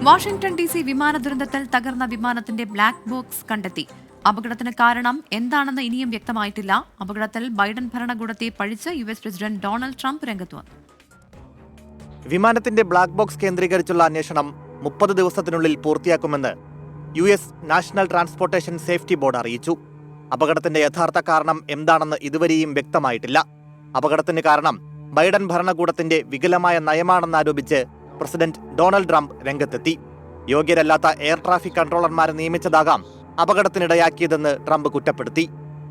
Washington DC വിമാന ദുരന്തത്തിൽ തകർന്ന വിമാനത്തിന്റെ ബ്ലാക്ക് ബോക്സ് കണ്ടെത്തി. അപകടത്തിന് കാരണം എന്താണെന്ന് ഇനിയും വ്യക്തമായിട്ടില്ല. അപകടത്തിൽ ബൈഡൻ ഭരണകൂടത്തെ പഴിച്ച് US പ്രസിഡന്റ് ഡൊണാൾഡ് ട്രംപ് രംഗത്ത് വന്നു. വിമാനത്തിന്റെ ബ്ലാക്ക് ബോക്സ് കേന്ദ്രീകരിച്ചുള്ള അന്വേഷണം 30 ദിവസത്തിനുള്ളിൽ പൂർത്തിയാക്കുമെന്ന് US national transportation safety board അറിയിച്ചു. അപകടത്തിന്റെ യഥാർത്ഥ കാരണം എന്താണെന്ന് ഇതുവരെയും വ്യക്തമായിട്ടില്ല. അപകടത്തിന് കാരണം ബൈഡൻ ഭരണകൂടത്തിന്റെ വികലമായ നയമാണെന്നാരോപിച്ച് പ്രസിഡന്റ് ഡൊണാൾഡ് ട്രംപ് രംഗത്തെത്തി. യോഗ്യരല്ലാത്ത എയർ ട്രാഫിക് കൺട്രോളർമാരെ നിയമിച്ചതാകാം അപകടത്തിനിടയാക്കിയതെന്ന് ട്രംപ് കുറ്റപ്പെടുത്തി.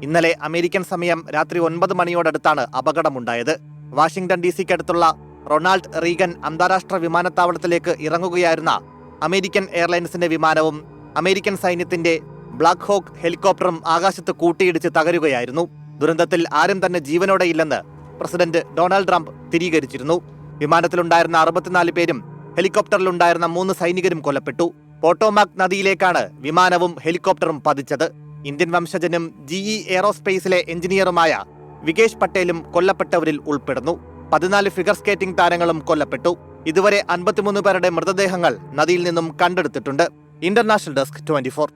ഇന്നലെ അമേരിക്കൻ സമയം രാത്രി 9 മണിയോടടുത്താണ് അപകടമുണ്ടായത്. വാഷിംഗ്ടൺ DCക്കടുത്തുള്ള റൊണാൾഡ് റീഗൻ അന്താരാഷ്ട്ര വിമാനത്താവളത്തിലേക്ക് ഇറങ്ങുകയായിരുന്ന അമേരിക്കൻ എയർലൈൻസിന്റെ വിമാനവും അമേരിക്കൻ സൈന്യത്തിന്റെ ബ്ലാക്ക് ഹോക്ക് ഹെലികോപ്റ്ററും ആകാശത്ത് കൂട്ടിയിടിച്ച് തകരുകയായിരുന്നു. ദുരന്തത്തിൽ ആരും തന്നെ ജീവനോടെയില്ലെന്ന് പ്രസിഡന്റ് ഡൊണാൾഡ് ട്രംപ് സ്ഥിരീകരിച്ചിരുന്നു. വിമാനത്തിലുണ്ടായിരുന്ന 64 പേരും ഹെലികോപ്റ്ററിലുണ്ടായിരുന്ന 3 സൈനികരും കൊല്ലപ്പെട്ടു. പോട്ടോമാക് നദിയിലേക്കാണ് വിമാനവും ഹെലികോപ്റ്ററും പതിച്ചത്. ഇന്ത്യൻ വംശജനും GE എയറോസ്പേസിലെ എഞ്ചിനീയറുമായ വികേഷ് പട്ടേലും കൊല്ലപ്പെട്ടവരിൽ ഉൾപ്പെടുന്നു. 14 ഫിഗർ സ്കേറ്റിംഗ് താരങ്ങളും കൊല്ലപ്പെട്ടു. ഇതുവരെ 53 പേരുടെ മൃതദേഹങ്ങൾ നദിയിൽ നിന്നും കണ്ടെടുത്തിട്ടുണ്ട്. International desk 24.